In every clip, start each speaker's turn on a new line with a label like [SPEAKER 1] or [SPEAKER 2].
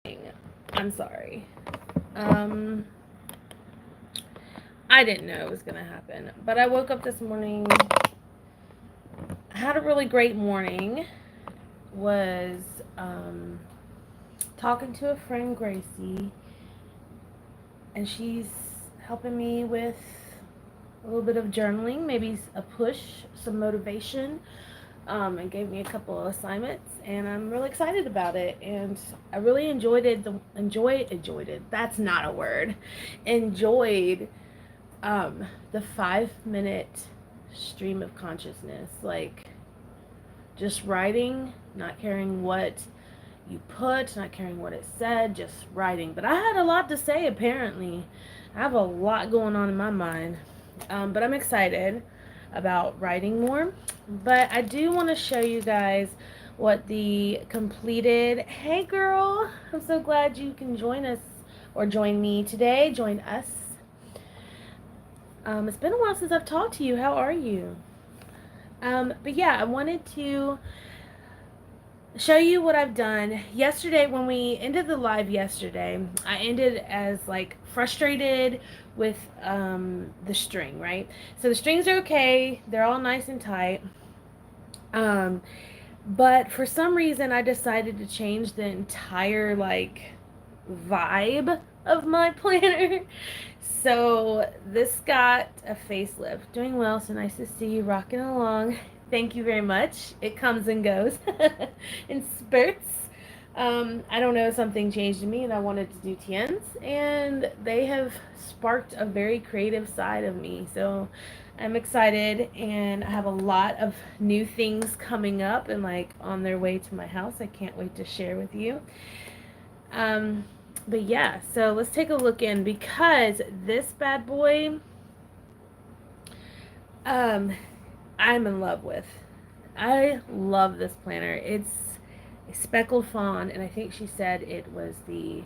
[SPEAKER 1] I'm sorry. Um, I didn't know it was gonna happen, but I woke up this morning. Had a really great morning. Was um, talking to a friend, Gracie, and she's helping me with a little bit of journaling, maybe a push, some motivation, and gave me a couple of assignments, and I'm really excited about it. And I really enjoyed it. Enjoyed it. That's not a word. Enjoyed the 5 minute stream of consciousness, like just writing, not caring what you put, not caring what it said, just writing. But I had a lot to say, apparently. I have a lot going on in my mind. But I'm excited about writing more. But I do want to show you guys what the completed. Hey, girl. I'm so glad you can join us or join me today. Join us. It's been a while since I've talked to you. How are you? But yeah, I wanted to show you what I've done. Yesterday, when we ended the live yesterday, I ended as like frustrated with the string, right? So the strings are okay. They're all nice and tight. Um, but for some reason, I decided to change the entire like vibe of my planner. So this got a facelift. Doing well, so nice to see you rocking along. Thank you very much. It comes and goes in spurts. I don't know, something changed in me and I wanted to do tiens, and they have sparked a very creative side of me. So I'm excited, and I have a lot of new things coming up and like on their way to my house. I can't wait to share with you. Um, but yeah, so let's take a look in, because this bad boy, um, I'm in love with. I love this planner. It's a speckled fawn, and I think she said it was the.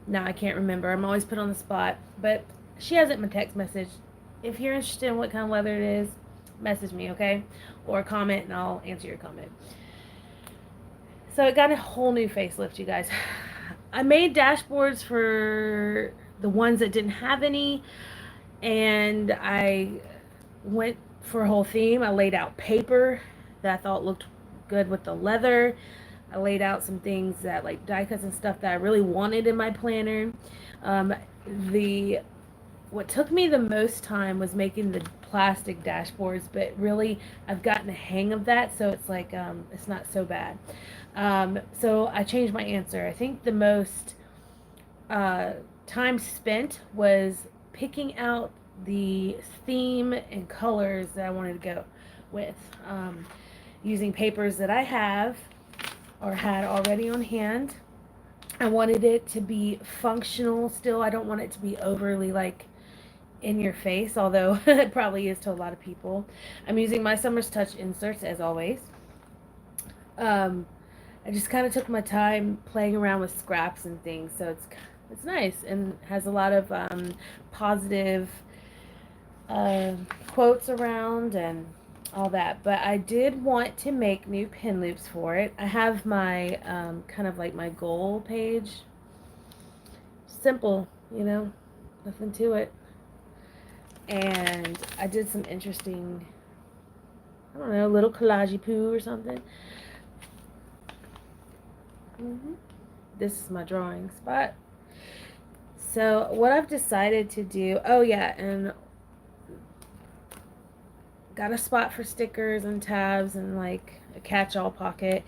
[SPEAKER 1] No, I can't remember. I'm always put on the spot, but she has it in my text message. If you're interested in what kind of leather it is, message me, okay? Or comment, and I'll answer your comment. So it got a whole new facelift, you guys. I made dashboards for the ones that didn't have any, and I went for a whole theme. I laid out paper that I thought looked good with the leather. I laid out some things that, like die cuts and stuff, that I really wanted in my planner. Um, the what took me the most time was making the plastic dashboards, but really I've gotten a hang of that, so it's like it's not so bad. So I changed my answer. I think the most uh, time spent was picking out the theme and colors that I wanted to go with, using papers that I have or had already on hand. I wanted it to be functional still. I don't want it to be overly like in your face, although it probably is to a lot of people. I'm using my Summer's Touch inserts as always. Um, I just kind of took my time playing around with scraps and things, so it's nice and has a lot of positive uh, quotes around and all that. But I did want to make new pin loops for it. I have my kind of like my goal page. Simple, nothing to it. And I did some interesting, I don't know, little collage poo or something. This is my drawing spot. So what I've decided to do, oh yeah, and got a spot for stickers and tabs and like a catch-all pocket.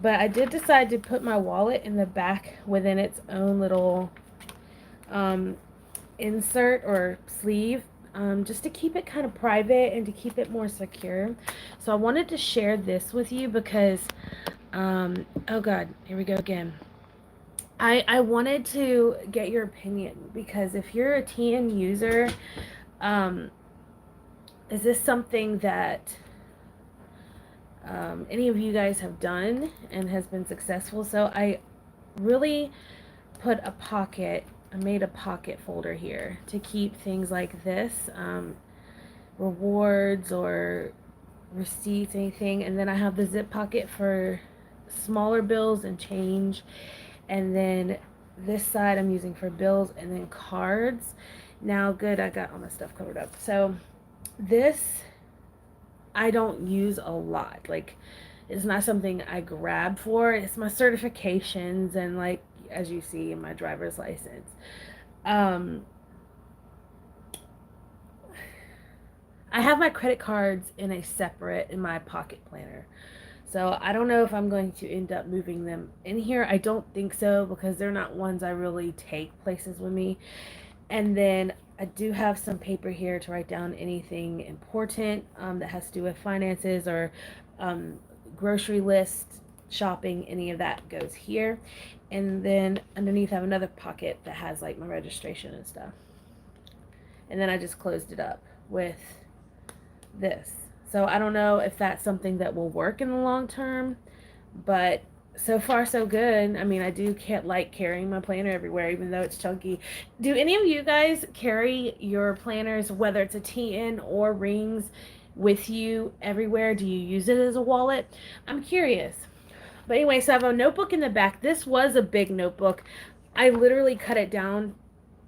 [SPEAKER 1] But I did decide to put my wallet in the back within its own little insert or sleeve, just to keep it kind of private and to keep it more secure. So I wanted to share this with you because, oh God, here we go again. I wanted to get your opinion, because if you're a TN user, is this something that any of you guys have done and has been successful? So I really put a pocket, I made a pocket folder here to keep things like this, rewards or receipts, anything. And then I have the zip pocket for smaller bills and change. And then this side I'm using for bills and then cards. Now, good, I got all my stuff covered up. So this I don't use a lot. Like, it's not something I grab for. It's my certifications and, like, as you see in my driver's license. Um, I have my credit cards in my pocket planner. So I don't know if I'm going to end up moving them in here. I don't think so because they're not ones I really take places with me. And then I do have some paper here to write down anything important that has to do with finances or um, grocery list, shopping, any of that goes here. And then underneath I have another pocket that has like my registration and stuff. And then I just closed it up with this. So I don't know if that's something that will work in the long term, but so far so good. I mean, I do can't like carrying my planner everywhere, even though it's chunky. Do any of you guys carry your planners, whether it's a TN or rings, with you everywhere? Do you use it as a wallet? I'm curious. But anyway, so I have a notebook in the back. This was a big notebook. I literally cut it down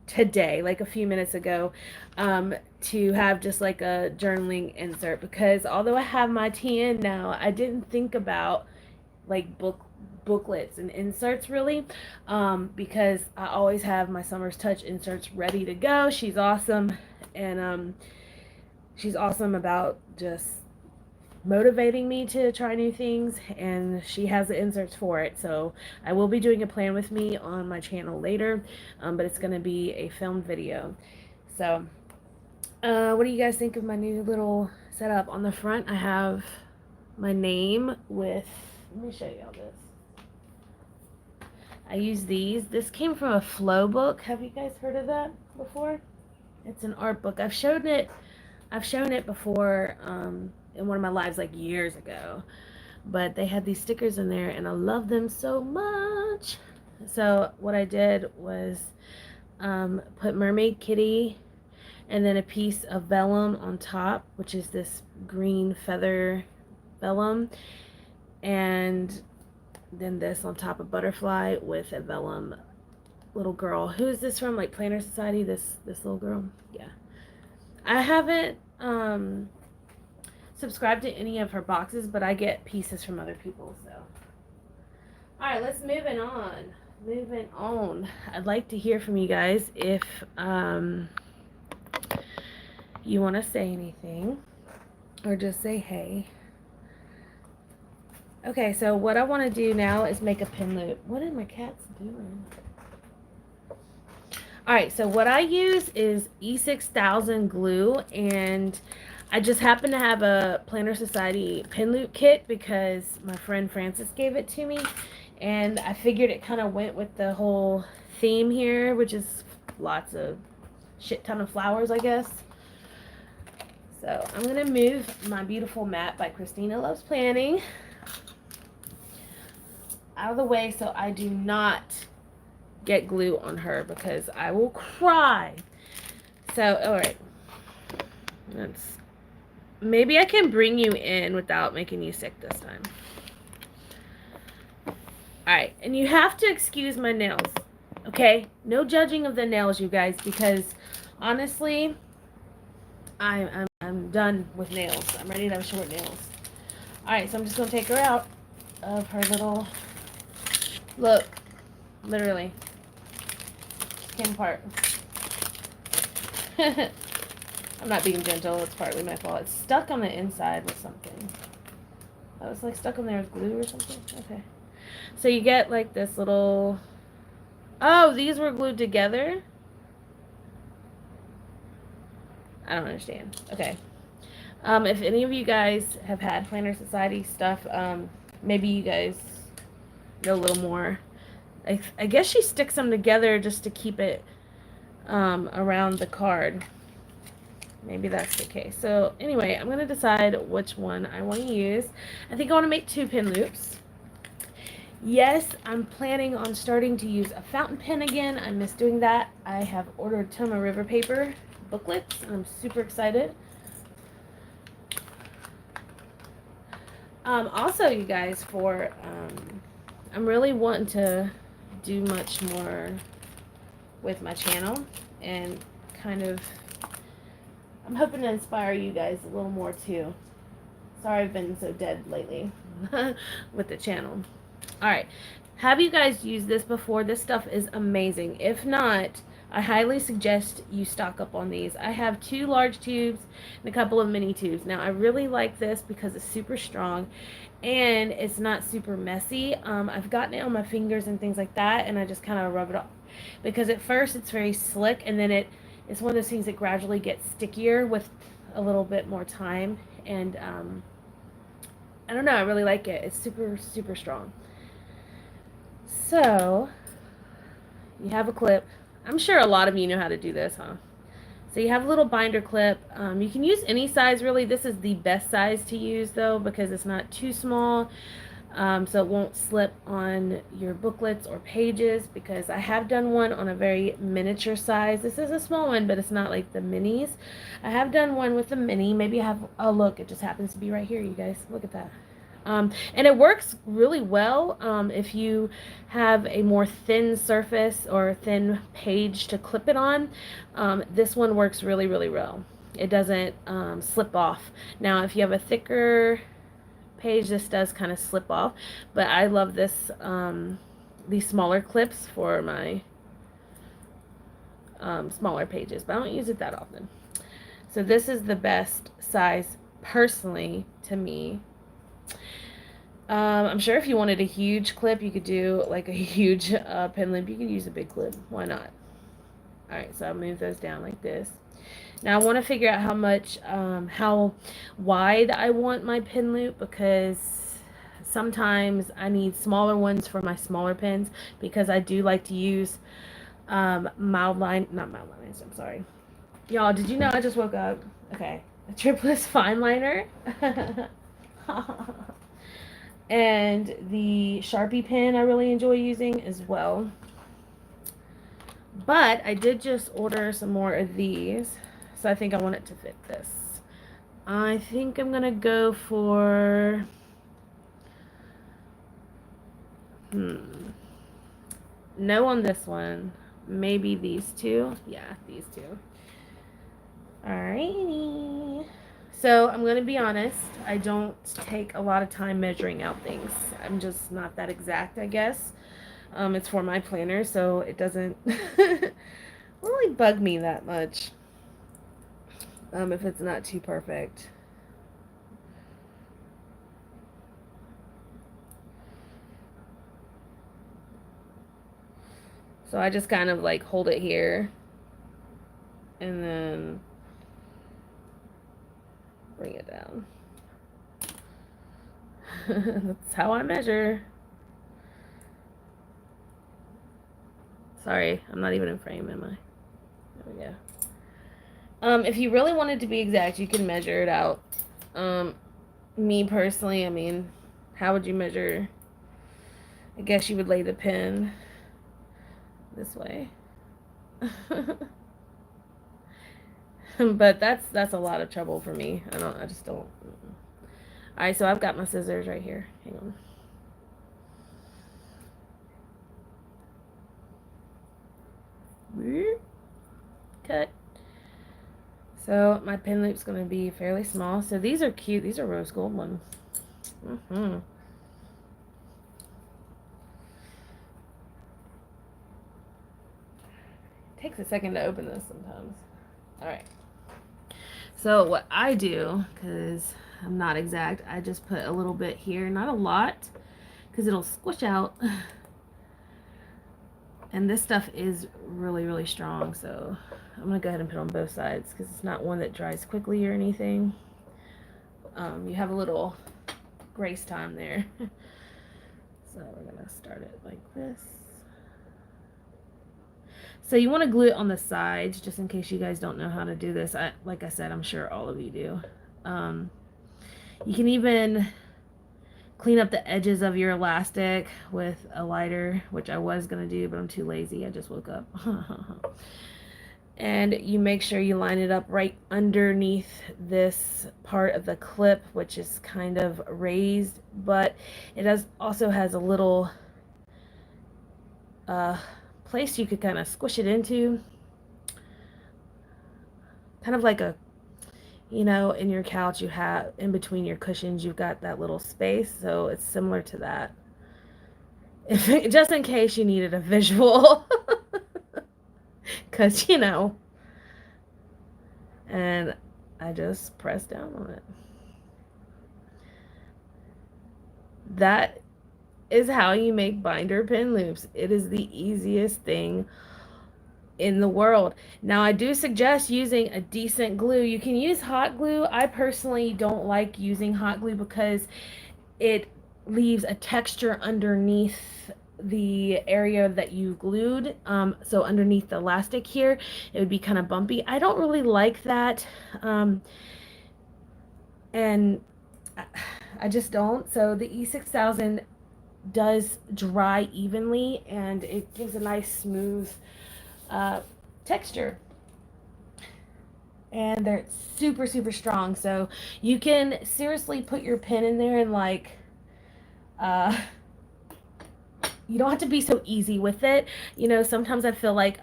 [SPEAKER 1] today, like a few minutes ago, to have just like a journaling insert because although I have my TN now, I didn't think about like booklets and inserts really, because I always have my Summer's Touch inserts ready to go. She's awesome, and she's awesome about just motivating me to try new things, and she has the inserts for it. So I will be doing a plan with me on my channel later, but it's going to be a filmed video. So what do you guys think of my new little setup? On the front I have my name with, let me show y'all this. I use these. This came from a flow book. Have you guys heard of that before? It's an art book. I've shown it before in one of my lives like years ago, but they had these stickers in there and I love them so much. So what I did was put Mermaid Kitty and then a piece of vellum on top, which is this green feather vellum, and then this on top of butterfly with a vellum little girl. Who is this from? Like Planner Society? This little girl? Yeah. I haven't subscribed to any of her boxes, but I get pieces from other people. So, all right, let's moving on. Moving on. I'd like to hear from you guys if you want to say anything or just say hey. Okay, so what I want to do now is make a Penloop. What are my cats doing? Alright, so what I use is E6000 glue, and I just happen to have a Planner Society Penloop kit because my friend Francis gave it to me, and I figured it kind of went with the whole theme here, which is lots of shit ton of flowers, I guess. So I'm going to move my beautiful mat by Christina Loves Planning out of the way so I do not get glue on her because I will cry. So, alright. Maybe I can bring you in without making you sick this time. Alright, and you have to excuse my nails. Okay? No judging of the nails, you guys, because honestly, I'm done with nails. I'm ready to have short nails. Alright, so I'm just going to take her out of her little... Look. Literally. Came apart. I'm not being gentle. It's partly my fault. It's stuck on the inside with something. Oh, it's like stuck on there with glue or something? Okay. So you get like this little... Oh, these were glued together? I don't understand. Okay. If any of you guys have had Planner Society stuff, maybe you guys know a little more. I guess she sticks them together just to keep it around the card. Maybe that's the case. So anyway, I'm going to decide which one I want to use. I think I want to make 2 pin loops. Yes, I'm planning on starting to use a fountain pen again. I miss doing that. I have ordered Toma River paper booklets, and I'm super excited. Also, you guys, I'm really wanting to do much more with my channel and kind of, I'm hoping to inspire you guys a little more too. Sorry I've been so dead lately with the channel. All right. Have you guys used this before? This stuff is amazing. If not, I highly suggest you stock up on these. I have 2 large tubes and a couple of mini tubes. Now, I really like this because it's super strong and it's not super messy. I've gotten it on my fingers and things like that, and I just kind of rub it off. Because at first it's very slick, and then it's one of those things that gradually gets stickier with a little bit more time. And I don't know, I really like it. It's super, super strong. So, you have a clip. I'm sure a lot of you know how to do this, huh? So you have a little binder clip. You can use any size, really. This is the best size to use, though, because it's not too small. So it won't slip on your booklets or pages, because I have done one on a very miniature size. This is a small one, but it's not like the minis. I have done one with a mini. Maybe I have, oh look, it just happens to be right here, you guys. Look at that. And it works really well if you have a more thin surface or thin page to clip it on. This one works really, really well. It doesn't slip off. Now, if you have a thicker page, this does kind of slip off, but I love this, these smaller clips for my smaller pages, but I don't use it that often. So this is the best size personally to me. I'm sure if you wanted a huge clip, you could do like a huge Penloop. You could use a big clip. Why not? Alright, so I'll move those down like this. Now I want to figure out how wide I want my Penloop, because sometimes I need smaller ones for my smaller pens, because I do like to use not mild lines, I'm sorry. Y'all, did you know I just woke up? Okay. A tripless fine liner. And the Sharpie pen I really enjoy using as well. But I did just order some more of these, so I think I want it to fit this. I think I'm gonna go for no on this one. Maybe these two. Yeah, these two. Alrighty. So I'm gonna be honest, I don't take a lot of time measuring out things. I'm just not that exact, I guess. It's for my planner, so it doesn't really bug me that much if it's not too perfect. So I just kind of like hold it here and then bring it down. That's how I measure. Sorry, I'm not even in frame, am I? There we go. If you really wanted to be exact, you can measure it out. Me personally, I mean, how would you measure? I guess you would lay the pen this way. But that's a lot of trouble for me. I just don't. Alright, so I've got my scissors right here. Hang on. Cut. So my Penloop's going to be fairly small. So these are cute. These are rose gold ones. Takes a second to open this sometimes. Alright. So what I do, because I'm not exact, I just put a little bit here. Not a lot, because it'll squish out. And this stuff is really, really strong, so I'm going to go ahead and put it on both sides, because it's not one that dries quickly or anything. You have a little grace time there. So we're going to start it like this. So you want to glue it on the sides, just in case you guys don't know how to do this. Like I said, I'm sure all of you do. You can even clean up the edges of your elastic with a lighter, which I was going to do, but I'm too lazy. I just woke up. And you make sure you line it up right underneath this part of the clip, which is kind of raised, but it also has a little place you could kind of squish it into, kind of like a, you know, in your couch you have in between your cushions you've got that little space, so it's similar to that. Just in case you needed a visual. Because, you know, and I just press down on it. That is how you make binder pin loops. It is the easiest thing in the world. Now, I do suggest using a decent glue. You can use hot glue. I personally don't like using hot glue because it leaves a texture underneath the area that you glued. So underneath the elastic here, it would be kind of bumpy. I don't really like that. And I just don't. So the E6000 does dry evenly and it gives a nice smooth texture. And they're super, super strong. So you can seriously put your pin in there and like, you don't have to be so easy with it. You know, sometimes I feel like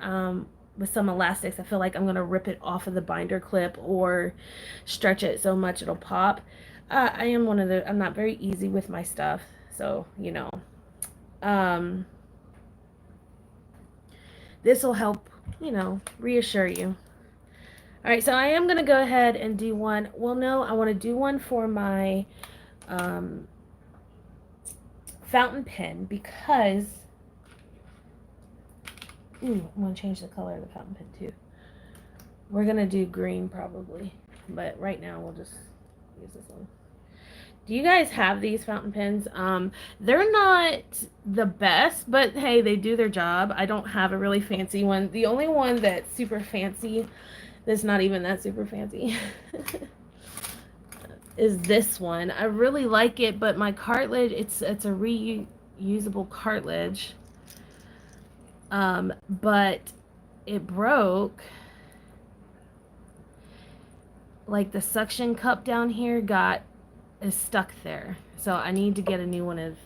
[SPEAKER 1] with some elastics, I feel like I'm going to rip it off of the binder clip or stretch it so much it'll pop. I am I'm not very easy with my stuff. So, you know, this will help, you know, reassure you. All right, so I am going to go ahead and do one. Well, no, I want to do one for my fountain pen because I'm going to change the color of the fountain pen too. We're going to do green probably, but right now we'll just use this one. Do you guys have these fountain pens? They're not the best, but hey, they do their job. I don't have a really fancy one. The only one that's super fancy, that's not even that super fancy, is this one. I really like it, but my cartridge, it's a reusable cartridge. But it broke. Like the suction cup down here is stuck there. So I need to get a new one of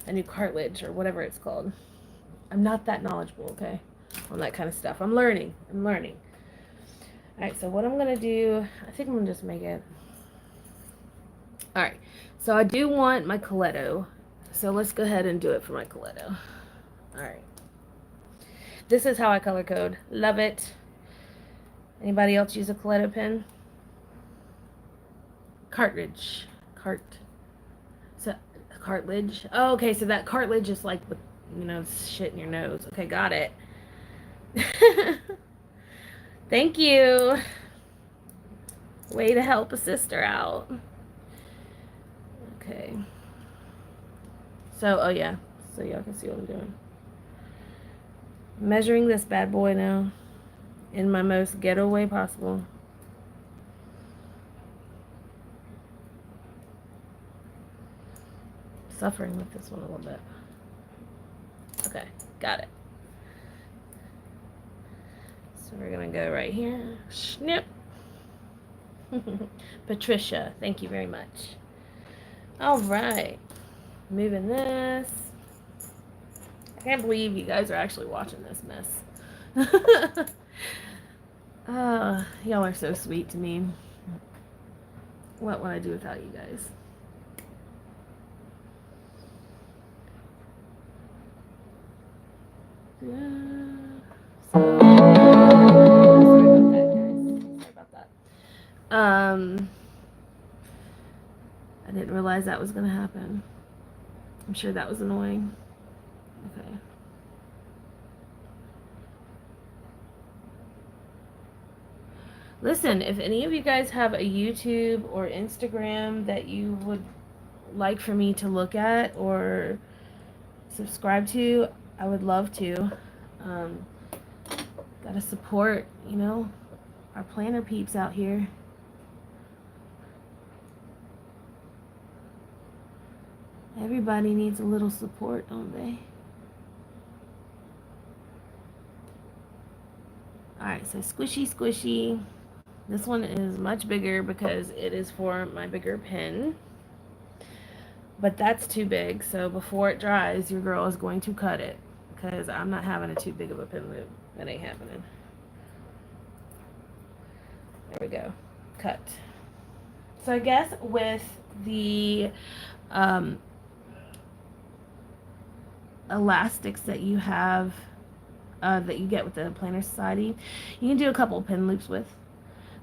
[SPEAKER 1] a new cartridge or whatever it's called. I'm not that knowledgeable, okay, on that kind of stuff. I'm learning. Alright, so what I'm going to do, I think I'm going to just make it. Alright, so I do want my Coletto. So let's go ahead and do it for my Coletto. Alright. This is how I color code. Love it. Anybody else use a Coletto pen? Cartridge. So, cartridge. Oh, okay, so that cartridge is like with, you know, shit in your nose. Okay, got it. Thank you. Way to help a sister out. Okay. So, oh yeah. So y'all can see what I'm doing. Measuring this bad boy now in my most ghetto way possible. Suffering with this one a little bit. Okay, got it. So we're gonna go right here. Snip. Patricia, thank you very much. All right, moving this. I can't believe you guys are actually watching this mess. Y'all are so sweet to me. What would I do without you guys? Sorry about that. I didn't realize that was gonna happen. I'm sure that was annoying. Okay. Listen, if any of you guys have a YouTube or Instagram that you would like for me to look at or subscribe to, I would love to. Gotta support, you know, our planner peeps out here. Everybody needs a little support, don't they? Alright, so squishy, squishy. This one is much bigger because it is for my bigger pen. But that's too big, so before it dries, your girl is going to cut it. Because I'm not having a too big of a pen loop. That ain't happening. There we go. Cut. So I guess with the elastics that you have, that you get with the Planner Society, you can do a couple pen loops with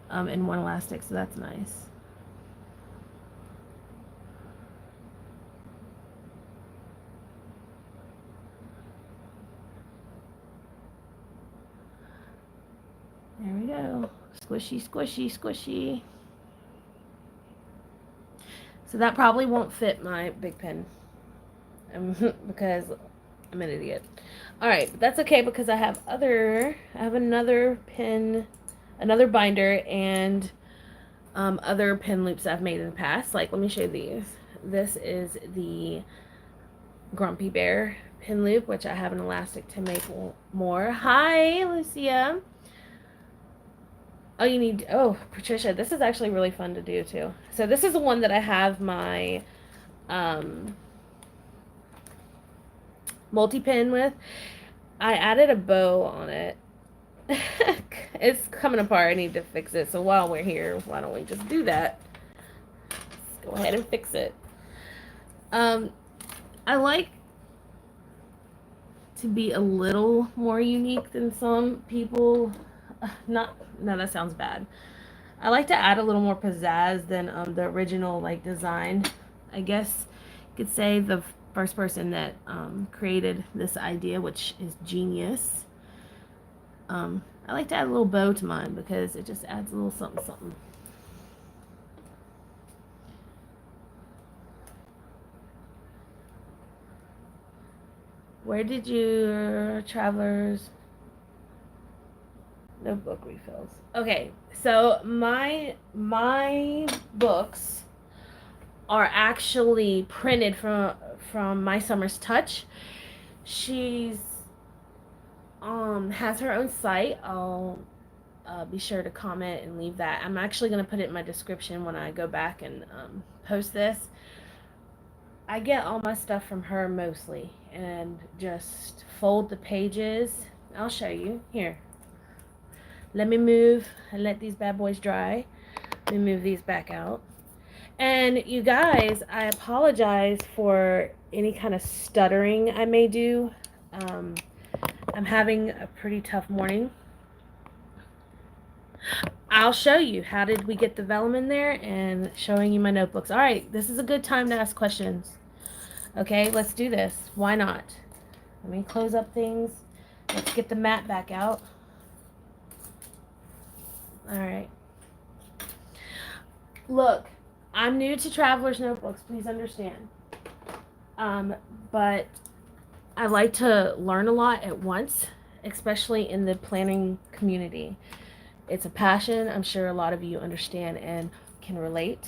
[SPEAKER 1] in one elastic, so that's nice. There we go. Squishy, squishy, squishy. So that probably won't fit my big pen because I'm an idiot. All right, but that's okay because I have another pen, another binder, and other pen loops I've made in the past. Like, let me show you these. This is the Grumpy Bear pin loop, which I have an elastic to make more. Hi, Lucia. Oh, Patricia, this is actually really fun to do too. So this is the one that I have my multi-pin with. I added a bow on it. It's coming apart. I need to fix it. So while we're here, why don't we just do that? Let's go ahead and fix it. I like to be a little more unique than some people. No, that sounds bad. I like to add a little more pizzazz than the original like design. I guess you could say the first person that created this idea, which is genius. I like to add a little bow to mine because it just adds a little something something. Where did your travelers notebook refills? Okay, so my books are actually printed from My Summer's Touch. She's has her own site. I'll be sure to comment and leave that. I'm actually going to put it in my description when I go back and post this. I get all my stuff from her mostly and just fold the pages. I'll show you. Here. Let me move and let these bad boys dry. Let me move these back out. And you guys, I apologize for any kind of stuttering I may do. I'm having a pretty tough morning. I'll show you how did we get the vellum in there and showing you my notebooks. All right, this is a good time to ask questions. Okay, let's do this. Why not? Let me close up things. Let's get the mat back out. All right. Look, I'm new to Traveler's Notebooks, please understand. But I like to learn a lot at once, especially in the planning community. It's a passion. I'm sure a lot of you understand and can relate.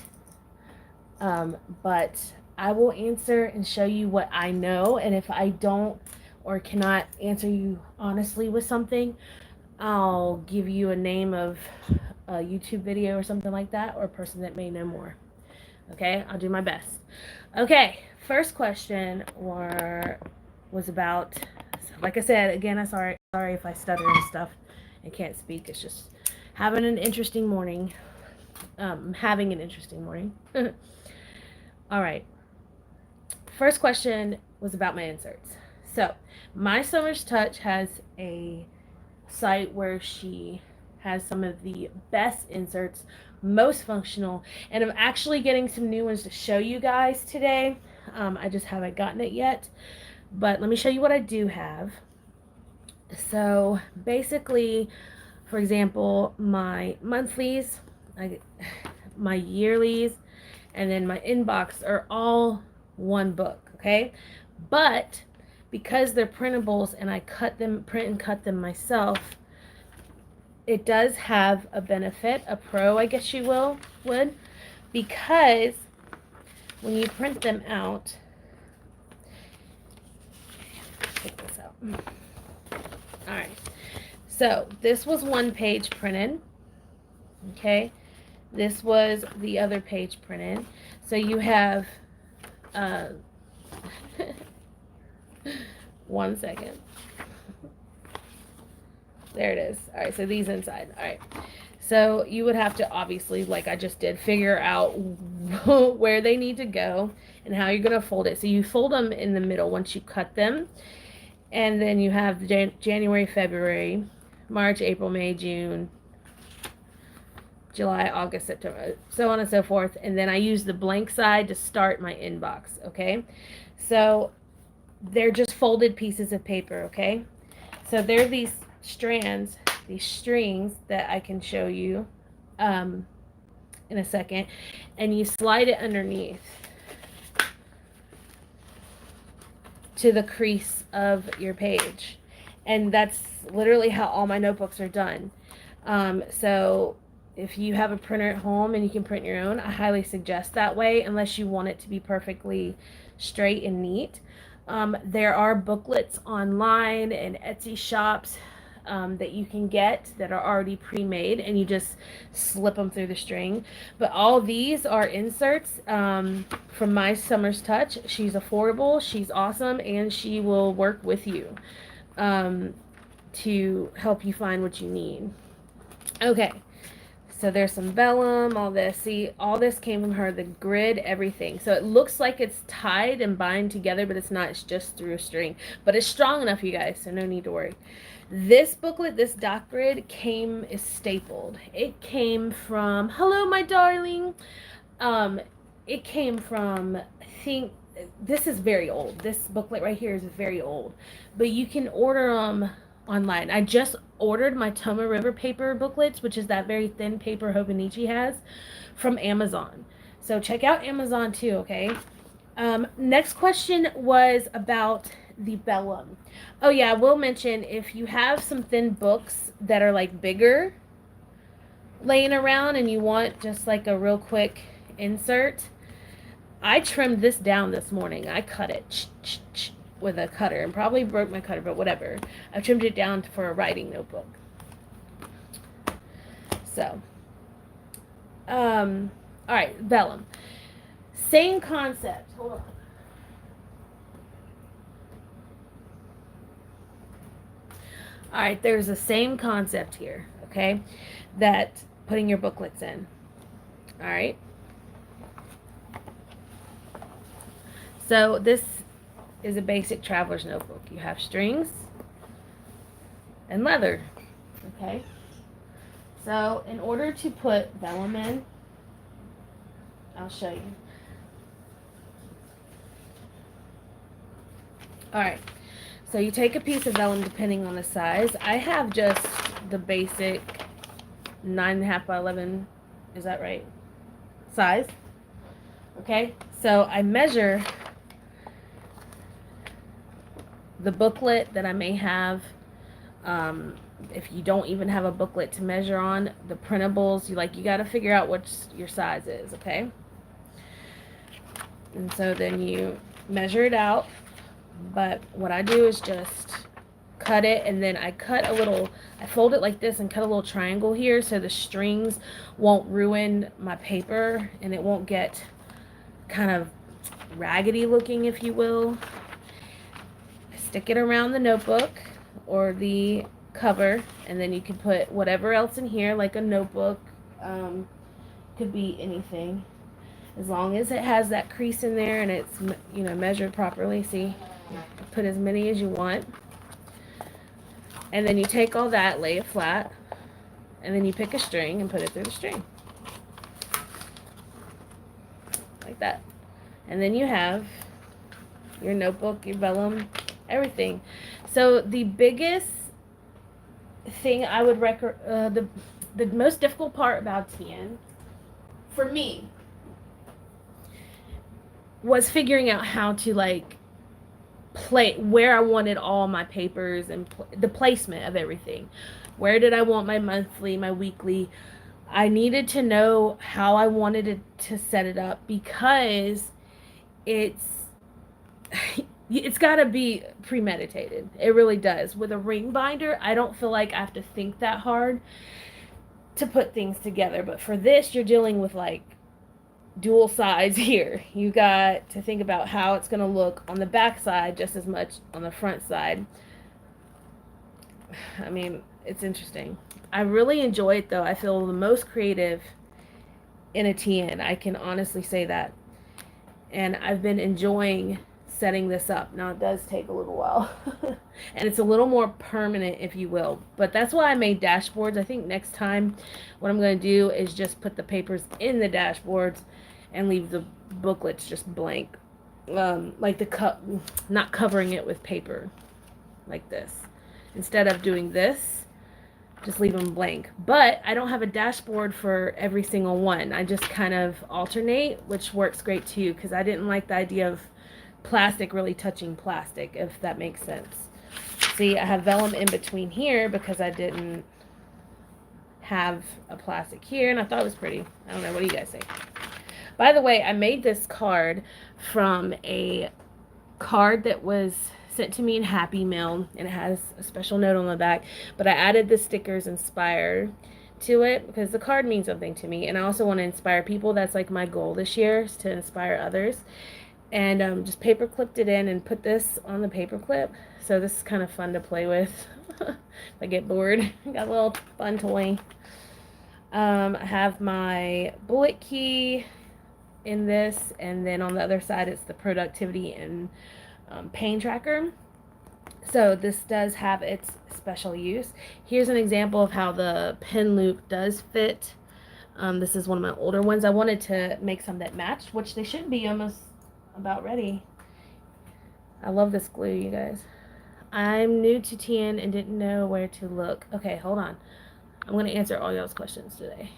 [SPEAKER 1] But I will answer and show you what I know. And if I don't or cannot answer you honestly with something, I'll give you a name of a YouTube video or something like that, or a person that may know more. Okay, I'll do my best. Okay, first question was about, like I said, again, I'm sorry if I stutter and stuff and can't speak. It's just having an interesting morning. Having an interesting morning. All right. First question was about my inserts. So, My Summer's Touch has a site where she has some of the best inserts, most functional, and I'm actually getting some new ones to show you guys today. I just haven't gotten it yet, but let me show you what I do have. So basically, for example, my monthlies, my yearlies, and then my inbox are all one book, okay? But because they're printables and I print and cut them myself, it does have a benefit, a pro, I guess you would, because when you print them out, take this out. All right. So this was one page printed. Okay. This was the other page printed. So you have, uh, 1 second. There it is. All right, so these inside. All right. So you would have to obviously, like I just did, figure out where they need to go and how you're going to fold it. So you fold them in the middle once you cut them. And then you have January, February, March, April, May, June, July, August, September, so on and so forth. And then I use the blank side to start my inbox, okay? So they're just folded pieces of paper, okay? So there are these strands, these strings that I can show you in a second, and you slide it underneath to the crease of your page. And that's literally how all my notebooks are done. So if you have a printer at home and you can print your own, I highly suggest that way, unless you want it to be perfectly straight and neat. There are booklets online and Etsy shops that you can get that are already pre-made, and you just slip them through the string. But all these are inserts from My Summer's Touch. She's affordable, she's awesome, and she will work with you to help you find what you need. Okay, so there's some vellum, all this. See, all this came from her, the grid, everything. So it looks like it's tied and bind together, but it's not. It's just through a string. But it's strong enough, you guys, so no need to worry. This booklet, this doc grid, is stapled. It came from, hello, my darling. It came from, I think, this is very old. This booklet right here is very old. But you can order them online. I just ordered my Toma River paper booklets, which is that very thin paper Hobonichi has, from Amazon. So check out Amazon too, okay? Next question was about the vellum. Oh yeah, I will mention, if you have some thin books that are like bigger laying around and you want just like a real quick insert, I trimmed this down this morning. I cut it with a cutter and probably broke my cutter, but whatever. I trimmed it down for a writing notebook. So, all right, vellum. Same concept. Hold on. All right, there's the same concept here, okay, that putting your booklets in. All right. So this is a basic traveler's notebook. You have strings and leather, okay? So in order to put vellum in, I'll show you. All right. So you take a piece of vellum depending on the size. I have just the basic 9.5 by 11, is that right? Size. Okay, so I measure the booklet that I may have. If you don't even have a booklet to measure on, the printables, you got to figure out what your size is, okay? And so then you measure it out. But what I do is just cut it, and then I fold it like this and cut a little triangle here so the strings won't ruin my paper and it won't get kind of raggedy looking, if you will. I stick it around the notebook or the cover, and then you can put whatever else in here, like a notebook, could be anything, as long as it has that crease in there and it's measured properly. See, put as many as you want, and then you take all that, lay it flat, and then you pick a string and put it through the string like that, and then you have your notebook, your vellum, everything. So the biggest thing I would recommend, the most difficult part about TN for me was figuring out how to where I wanted all my papers and the placement of everything. Where did I want my monthly, my weekly? I needed to know how I wanted to set it up, because it's It's got to be premeditated. It really does. With a ring binder, I don't feel like I have to think that hard to put things together. But for this, you're dealing with like dual sides here. You got to think about how it's going to look on the back side just as much on the front side. I mean, it's interesting. I really enjoy it though. I feel the most creative in a TN. I can honestly say that. And I've been enjoying setting this up. Now it does take a little while. And it's a little more permanent, if you will. But that's why I made dashboards. I think next time what I'm going to do is just put the papers in the dashboards and leave the booklets just blank. Like not covering it with paper like this. Instead of doing this, just leave them blank. But I don't have a dashboard for every single one. I just kind of alternate, which works great too, because I didn't like the idea of plastic really touching plastic, if that makes sense. See, I have vellum in between here because I didn't have a plastic here, and I thought it was pretty. I don't know, what do you guys think? By the way, I made this card from a card that was sent to me in Happy Mail, and it has a special note on the back, but I added the stickers inspired to it because the card means something to me, and I also want to inspire people. That's like my goal this year, is to inspire others. And just paper clipped it in and put this on the paper clip. So this is kind of fun to play with. If I get bored, got a little fun toy. I have my bullet key in this, and then on the other side it's the productivity and pain tracker. So this does have its special use. Here's an example of how the Penloop does fit. This is one of my older ones. I wanted to make some that matched, which they should be almost about ready. I love this glue, you guys. I'm new to TN and didn't know where to look. Okay, hold on. I'm going to answer all y'all's questions today.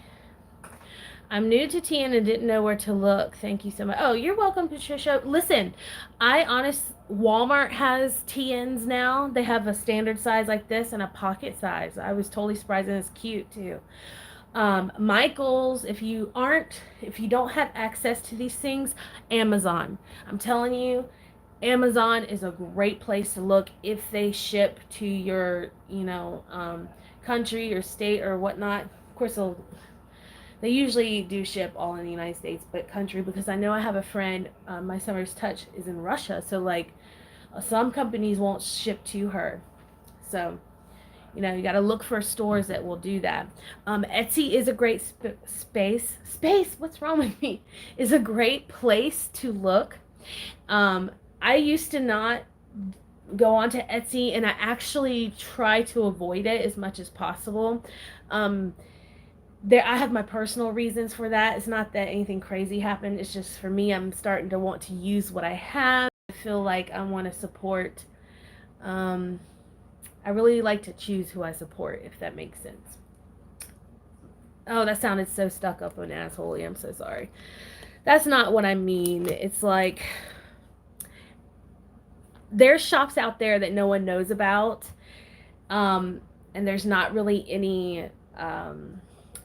[SPEAKER 1] I'm new to TN and didn't know where to look. Thank you so much. Oh, you're welcome, Patricia. Listen, Walmart has TNs now. They have a standard size like this and a pocket size. I was totally surprised, and it's cute too. Michael's, if you don't have access to these things, Amazon. I'm telling you, Amazon is a great place to look if they ship to your, country or state or whatnot. Of course, they usually do ship all in the United States, but country, because I know I have a friend, my summer's touch is in Russia, so like some companies won't ship to her. So, you got to look for stores that will do that. Etsy is a great space. What's wrong with me? Is a great place to look. I used to not go onto Etsy, and I actually try to avoid it as much as possible. I have my personal reasons for that. It's not that anything crazy happened. It's just, for me, I'm starting to want to use what I have. I feel like I want to support. I really like to choose who I support, if that makes sense. Oh, that sounded so stuck up and assholey. I'm so sorry. That's not what I mean. It's like there's shops out there that no one knows about, and there's not really any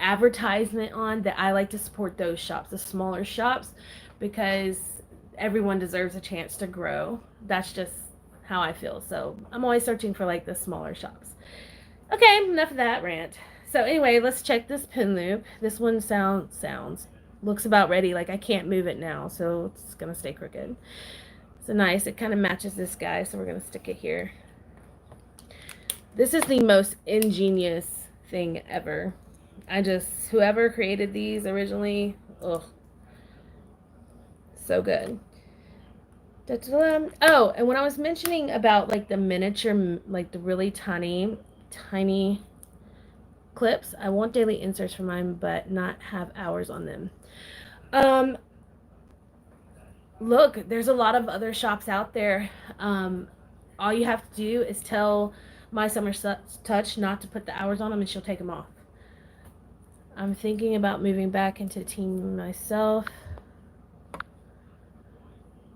[SPEAKER 1] advertisement on that. I like to support those shops, the smaller shops, because everyone deserves a chance to grow. That's just how I feel. So I'm always searching for like the smaller shops. Okay, enough of that rant. So anyway, let's check this Penloop. This one looks about ready. Like I can't move it now, so it's gonna stay crooked. So nice. It kind of matches this guy, so we're gonna stick it here. This is the most ingenious thing ever. Whoever created these originally, so good. Oh, and when I was mentioning about like the miniature, like the really tiny clips, I want daily inserts for mine, but not have hours on them. Look, there's a lot of other shops out there. All you have to do is tell My Summer Touch not to put the hours on them, and she'll take them off. I'm thinking about moving back into team myself.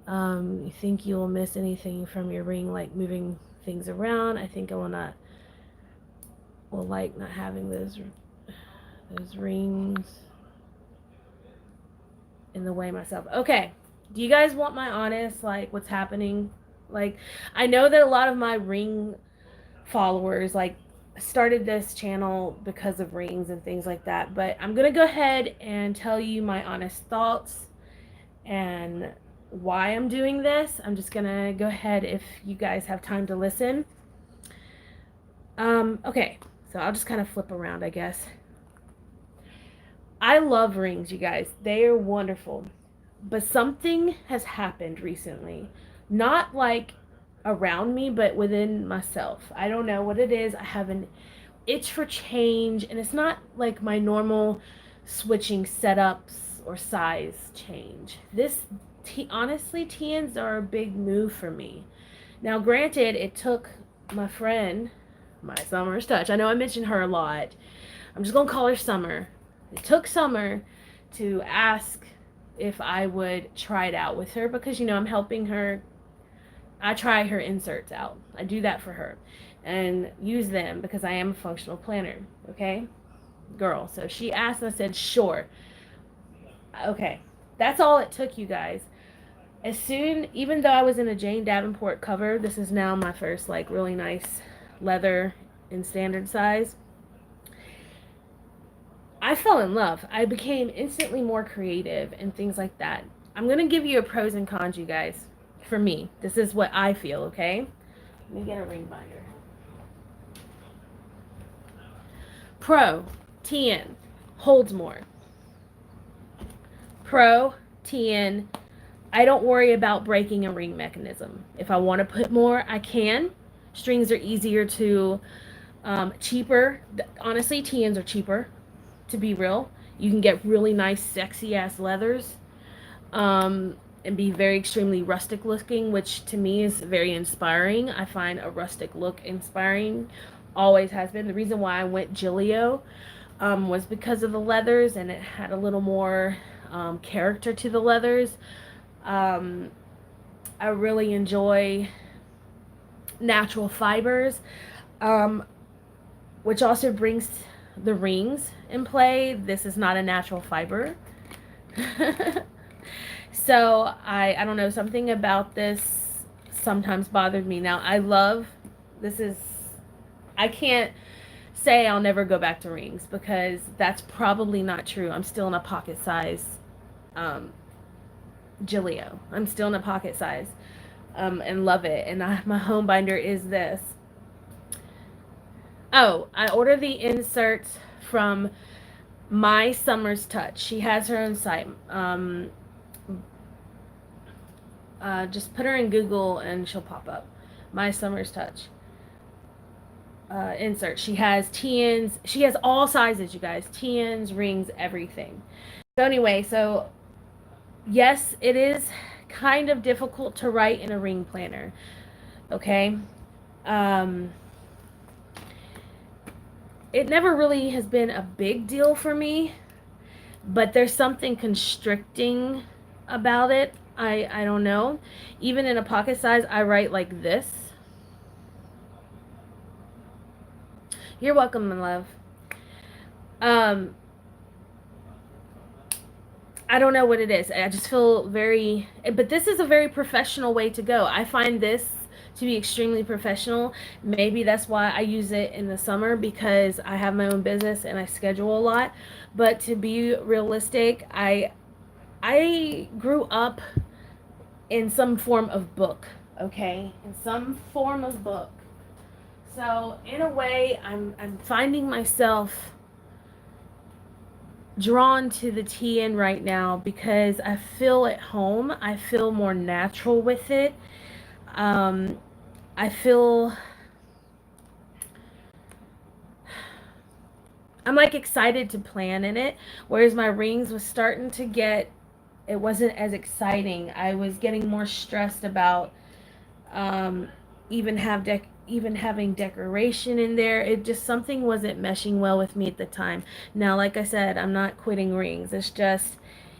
[SPEAKER 1] You think you will miss anything from your ring, like moving things around? I think I will like not having those rings in the way myself. Okay. Do you guys want my honest, like, what's happening? Like, I know that a lot of my ring followers like started this channel because of rings and things like that, but I'm gonna go ahead and tell you my honest thoughts and why I'm doing this. I'm just gonna go ahead if you guys have time to listen. Okay, so I'll just kind of flip around, I guess. I love rings, you guys. They are wonderful. But something has happened recently. Not like around me, but within myself. I don't know what it is. I have an itch for change, and it's not like my normal switching setups or size change. Honestly, TNs are a big move for me. Now, granted, it took my friend, my Summer's Touch. I know I mentioned her a lot. I'm just gonna call her Summer. It took Summer to ask if I would try it out with her because I'm helping her. I try her inserts out. I do that for her and use them because I am a functional planner. Okay, girl. So she asked, and I said, sure. Okay, that's all it took, you guys. Even though I was in a Jane Davenport cover, this is now my first like really nice leather in standard size. I fell in love. I became instantly more creative and things like that. I'm going to give you a pros and cons, you guys. For me, this is what I feel, okay? Let me get a ring binder. Pro, TN, holds more. Pro, TN, I don't worry about breaking a ring mechanism. If I want to put more, I can. Strings are easier to, cheaper. Honestly, TNs are cheaper, to be real. You can get really nice, sexy ass leathers, and be very extremely rustic looking, which to me is very inspiring. I find a rustic look inspiring, always has been. The reason why I went Gilio was because of the leathers, and it had a little more character to the leathers. I really enjoy natural fibers, which also brings the rings in play. This is not a natural fiber. So I don't know, something about this sometimes bothered me. Now I can't say I'll never go back to rings because that's probably not true. I'm still in a pocket size Gilio. I'm still in a pocket size and love it. And my home binder is this. Oh, I ordered the inserts from My Summer's Touch. She has her own site. Just put her in Google and she'll pop up. My Summer's Touch. Insert. She has TNs. She has all sizes, you guys. TNs, rings, everything. So anyway, yes, it is kind of difficult to write in a ring planner. Okay. It never really has been a big deal for me, but there's something constricting about it. I don't know. Even in a pocket size, I write like this. You're welcome, my love. I don't know what it is. I just feel but this is a very professional way to go. I find this to be extremely professional. Maybe that's why I use it in the summer because I have my own business and I schedule a lot. But to be realistic, I grew up in some form of book, okay? In some form of book. So in a way, I'm finding myself drawn to the TN right now because I feel at home. I feel more natural with it. I feel I'm like excited to plan in it, whereas my rings was starting to get it wasn't as exciting. I was getting more stressed about um, even having decoration in there. It just something wasn't meshing well with me at the time. Now, like I said, I'm not quitting rings. It's just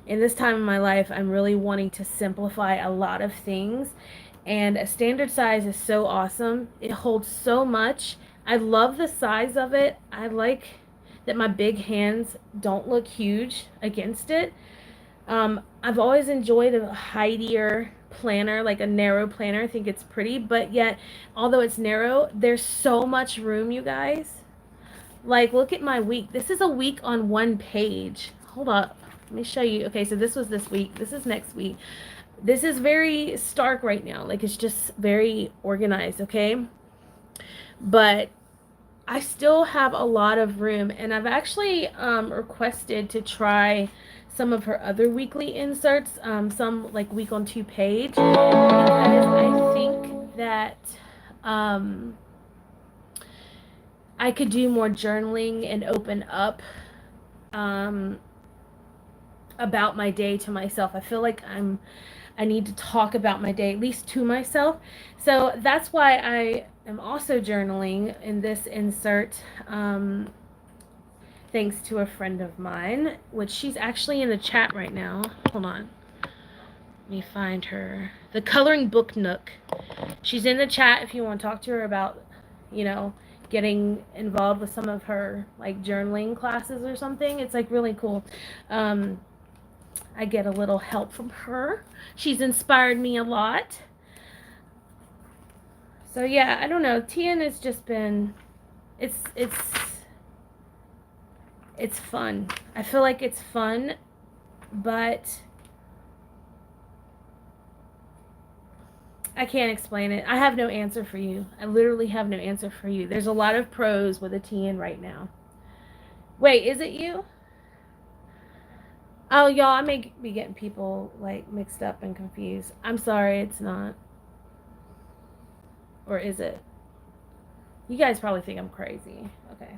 [SPEAKER 1] in this time of my life, I'm really wanting to simplify a lot of things. And a standard size is so awesome. It holds so much. I love the size of it. I like that my big hands don't look huge against it. I've always enjoyed a heightier planner, like a narrow planner. I think it's pretty, but yet, although it's narrow, there's so much room, you guys. Like, look at my week. This is a week on one page. Hold up. Let me show you. Okay, so this was this week. This is next week. This is very stark right now. Like, it's just very organized, okay? But I still have a lot of room, and I've actually requested to try some of her other weekly inserts, some like week on two page, because I think that I could do more journaling and open up about my day to myself. I feel like I need to talk about my day, at least to myself. So that's why I am also journaling in this insert, thanks to a friend of mine, which she's actually in the chat right now. Hold on. Let me find her. The Coloring Book Nook. She's in the chat if you want to talk to her about, you know, getting involved with some of her like journaling classes or something. It's like really cool. I get a little help from her. She's inspired me a lot. So yeah, I don't know. TN has just been, it's fun. I feel like it's fun, but I can't explain it. I have no answer for you. I literally have no answer for you. There's a lot of pros with a TN right now. Wait, is it you? Oh, y'all, I may be getting people like mixed up and confused. I'm sorry, it's not. Or is it? You guys probably think I'm crazy. Okay.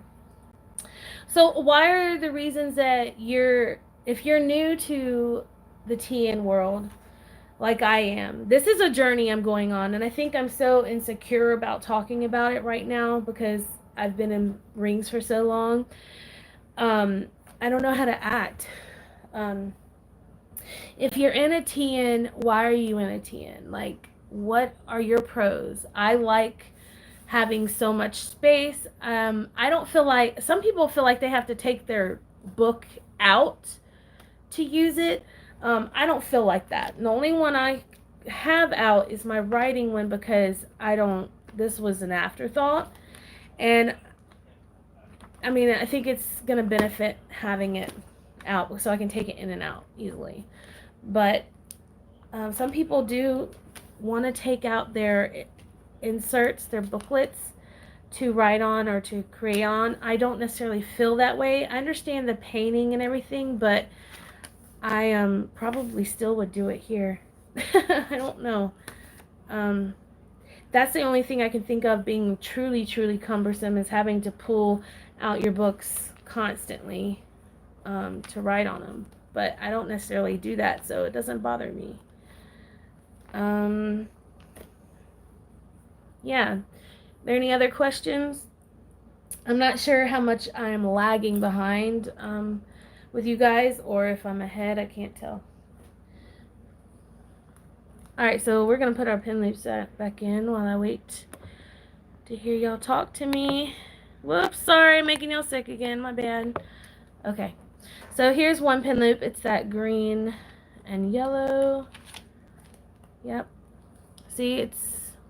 [SPEAKER 1] So why are the reasons that if you're new to the TN world, like I am, this is a journey I'm going on, and I think I'm so insecure about talking about it right now because I've been in rings for so long. I don't know how to act. If you're in a TN, why are you in a TN? Like, what are your pros? I like having so much space. I don't feel like, some people feel like they have to take their book out to use it. I don't feel like that. The only one I have out is my writing one because this was an afterthought. And I mean, I think it's going to benefit having it out so I can take it in and out easily. But some people do want to take out their inserts, their booklets to write on or to create on. I don't necessarily feel that way. I understand the painting and everything, but I probably still would do it here. I don't know. That's the only thing I can think of being truly, truly cumbersome is having to pull out your books constantly to write on them. But I don't necessarily do that, so it doesn't bother me. Yeah. Are there any other questions? I'm not sure how much I'm lagging behind with you guys or if I'm ahead. I can't tell. Alright, so we're going to put our Penloop back in while I wait to hear y'all talk to me. Whoops, sorry, making y'all sick again. My bad. Okay. So here's one Penloop. It's that green and yellow. Yep. See, it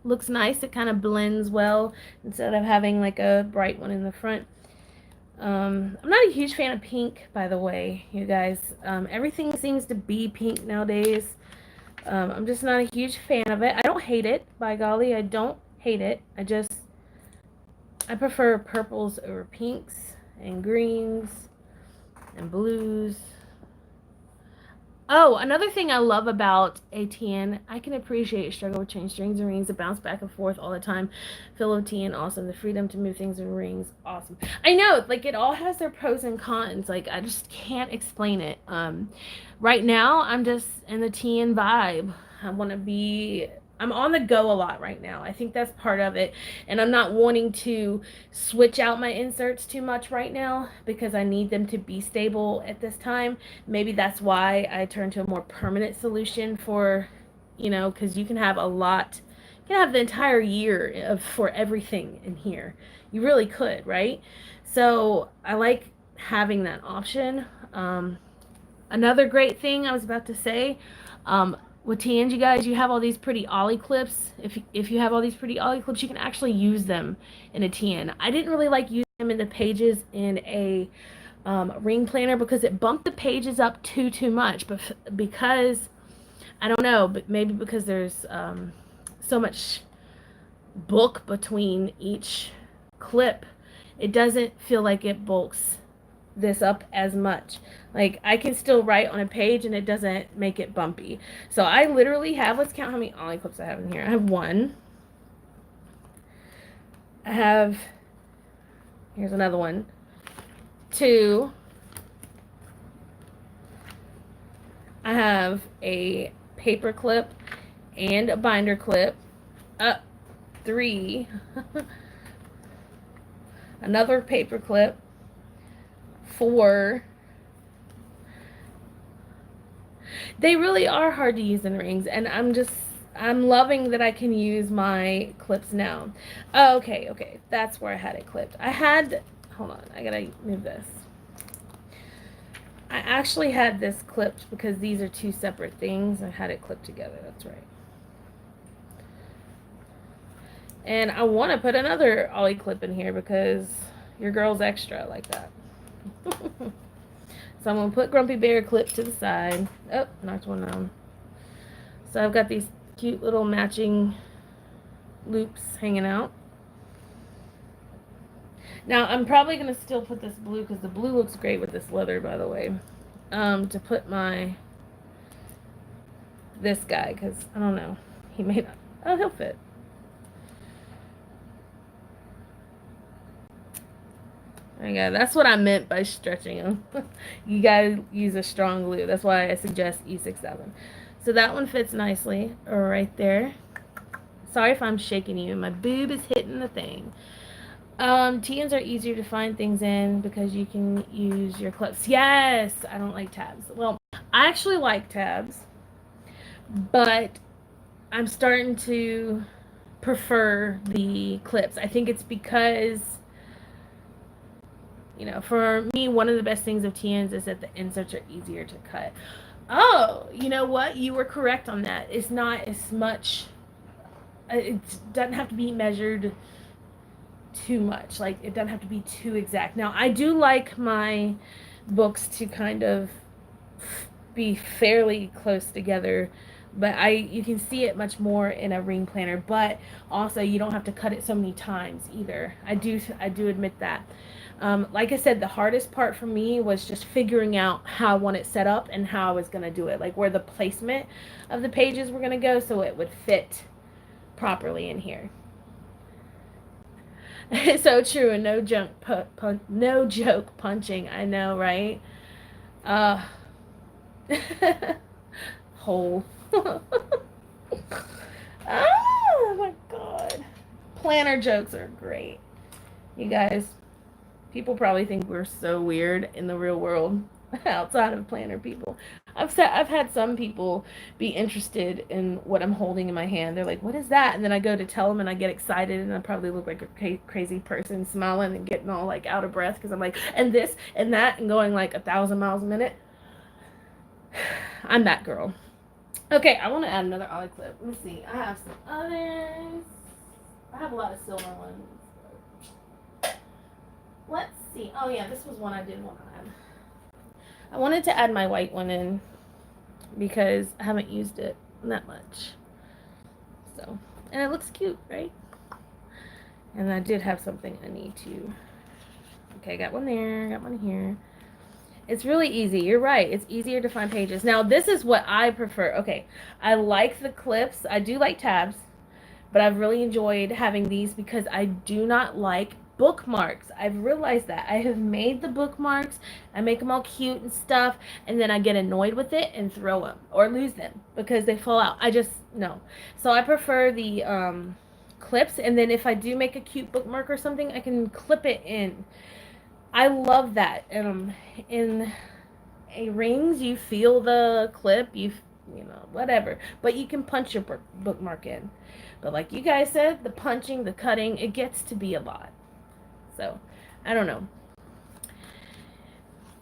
[SPEAKER 1] looks nice. It kind of blends well instead of having like a bright one in the front. I'm not a huge fan of pink, by the way, you guys. Everything seems to be pink nowadays. I'm just not a huge fan of it. I don't hate it, by golly. I don't hate it. I prefer purples over pinks and greens and blues. Oh, another thing I love about ATN, I can appreciate struggle with change strings and rings that bounce back and forth all the time. Feel of TN, awesome. The freedom to move things in rings, awesome. I know, like, it all has their pros and cons. Like, I just can't explain it. Right now, I'm just in the TN vibe. I'm on the go a lot right now. I think that's part of it. And I'm not wanting to switch out my inserts too much right now because I need them to be stable at this time. Maybe that's why I turned to a more permanent solution for, because you can have you can have the entire year for everything in here. You really could, right? So I like having that option. Another great thing I was about to say, with TNs, you guys, you have all these pretty ollie clips. If you have all these pretty ollie clips, you can actually use them in a TN. I didn't really like using them in the pages in a ring planner because it bumped the pages up too much. But because I don't know, but maybe because there's so much book between each clip, it doesn't feel like it bulks this up as much. Like I can still write on a page and it doesn't make it bumpy. So I literally have, let's count how many ollie clips I have in here. I have one. I have, here's another one. Two. I have a paper clip and a binder clip. Three. Another paper clip. Four. They really are hard to use in rings, and I'm loving that I can use my clips now. Oh, okay, that's where I had it clipped. Hold on, I gotta move this. I actually had this clipped because these are two separate things. I had it clipped together, that's right. And I want to put another ollie clip in here because your girl's extra like that. So I'm going to put Grumpy Bear clip to the side. Oh, knocked one down. So I've got these cute little matching loops hanging out. Now I'm probably going to still put this blue because the blue looks great with this leather, by the way. To put this guy because I don't know. He may not. Oh, he'll fit. There you go. That's what I meant by stretching them. You gotta use a strong glue. That's why I suggest E67. So that one fits nicely right there. Sorry if I'm shaking you. My boob is hitting the thing. TNs are easier to find things in because you can use your clips. Yes! I don't like tabs. Well, I actually like tabs, but I'm starting to prefer the clips. I think it's because, you know, for me, one of the best things of TNs is that the inserts are easier to cut. Oh, you know what? You were correct on that. It's not as much, it doesn't have to be measured too much. Like, it doesn't have to be too exact. Now, I do like my books to kind of be fairly close together, but you can see it much more in a ring planner, but also you don't have to cut it so many times either. I do admit that. Like I said, the hardest part for me was just figuring out how I want it set up and how I was going to do it, like where the placement of the pages were going to go so it would fit properly in here. So true, and no joke punching. I know, right? Hole. Oh my god. Planner jokes are great. You guys, people probably think we're so weird in the real world outside of planner people. I've had some people be interested in what I'm holding in my hand. They're like, "What is that?" And then I go to tell them, and I get excited, and I probably look like a crazy person, smiling and getting all like out of breath because I'm like, and this and that, and going like 1,000 miles a minute. I'm that girl. Okay, I want to add another ollie clip. Let me see. I have some others. I have a lot of silver ones. Let's see. Oh yeah, this was one I did want to add. I wanted to add my white one in because I haven't used it that much. So, and it looks cute, right? And I did have something I need to. Okay, got one there, got one here. It's really easy. You're right. It's easier to find pages. Now, this is what I prefer. Okay, I like the clips. I do like tabs, but I've really enjoyed having these because I do not like bookmarks. I've realized that. I have made the bookmarks. I make them all cute and stuff, and then I get annoyed with it and throw them or lose them because they fall out. I just, no. So I prefer the clips, and then if I do make a cute bookmark or something, I can clip it in. I love that. In a rings, you feel the clip, you know, whatever. But you can punch your bookmark in. But like you guys said, the punching, the cutting, it gets to be a lot. So, I don't know.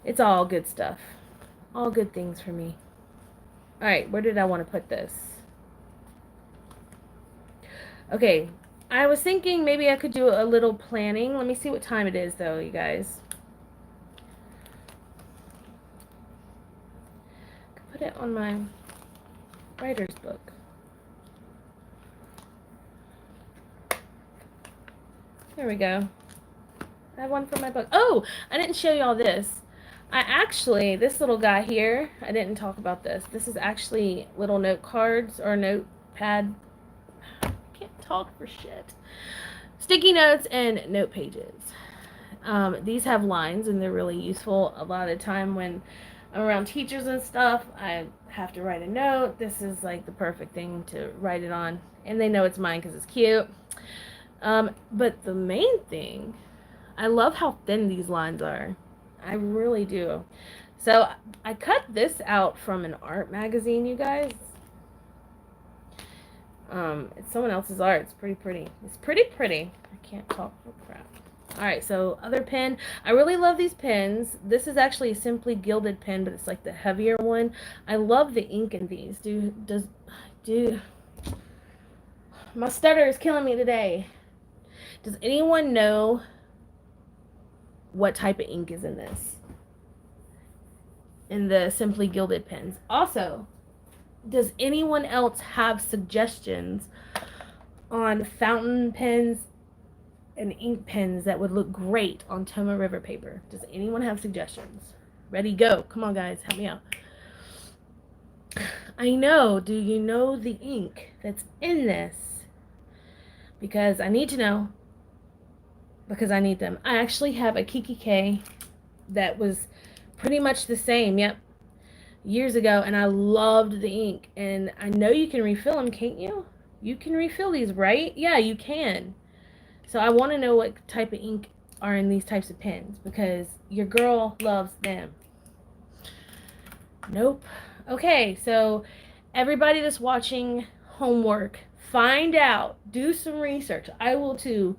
[SPEAKER 1] It's all good stuff. All good things for me. All right, where did I want to put this? Okay, I was thinking maybe I could do a little planning. Let me see what time it is, though, you guys. Put it on my writer's book. There we go. I have one for my book. Oh, I didn't show y'all this. This little guy here, I didn't talk about this. This is actually little note cards or notepad. I can't talk for shit. Sticky notes and note pages. These have lines and they're really useful. A lot of the time when I'm around teachers and stuff, I have to write a note. This is like the perfect thing to write it on. And they know it's mine because it's cute. But the main thing, I love how thin these lines are. I really do. So I cut this out from an art magazine, you guys. It's someone else's art. It's pretty pretty. It's pretty pretty. I can't talk for crap. Alright, so other pen. I really love these pens. This is actually a Simply Gilded pen, but it's like the heavier one. I love the ink in these. My stutter is killing me today. Does anyone know what type of ink is in this? In the Simply Gilded pens. Also, does anyone else have suggestions on fountain pens and ink pens that would look great on Toma River paper? Does anyone have suggestions? Ready, go. Come on, guys. Help me out. I know. Do you know the ink that's in this? Because I need to know. Because I need them. I actually have a Kiki K that was pretty much the same. Yep. Years ago. And I loved the ink. And I know you can refill them, can't you? You can refill these, right? Yeah, you can. So I want to know what type of ink are in these types of pens. Because your girl loves them. Nope. Okay, so everybody that's watching, homework. Find out. Do some research. I will too.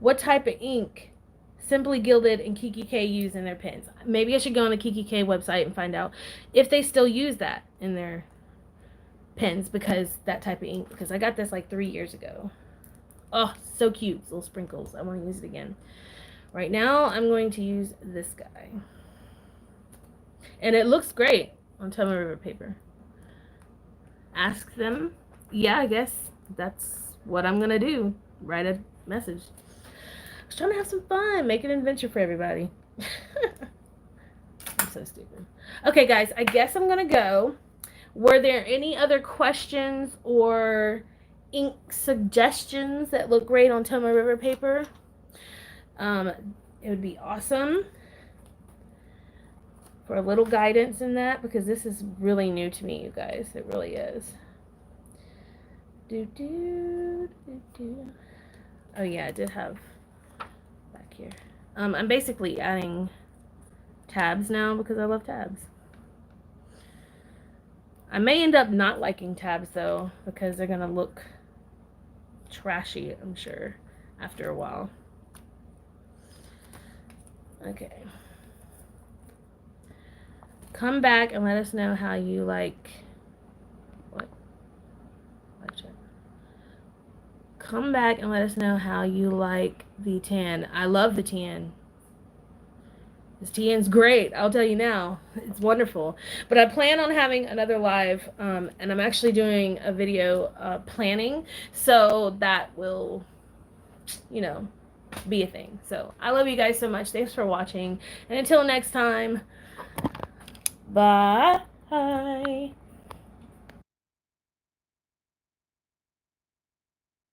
[SPEAKER 1] What type of ink Simply Gilded and Kiki K use in their pens. Maybe I should go on the Kiki K website and find out if they still use that in their pens, because that type of ink, because I got this like 3 years ago. Oh, so cute. Little sprinkles. I want to use it again. Right now, I'm going to use this guy. And it looks great on Toma River paper. Ask them. Yeah, I guess that's what I'm going to do. Write a message. I was trying to have some fun, make an adventure for everybody. I'm so stupid. Okay, guys, I guess I'm gonna go. Were there any other questions or ink suggestions that look great on Toma River paper? It would be awesome for a little guidance in that, because this is really new to me, you guys. It really is. Oh yeah, I did have here. I'm basically adding tabs now because I love tabs. I may end up not liking tabs though, because they're gonna look trashy, I'm sure, after a while. Okay. Come back and let us know how you like. What? Watch it. Come back and let us know how you like the tan. I love the tan. This tan's great. I'll tell you now. It's wonderful. But I plan on having another live, and I'm actually doing a video planning, so that will, you know, be a thing. So I love you guys so much. Thanks for watching. And until next time, bye.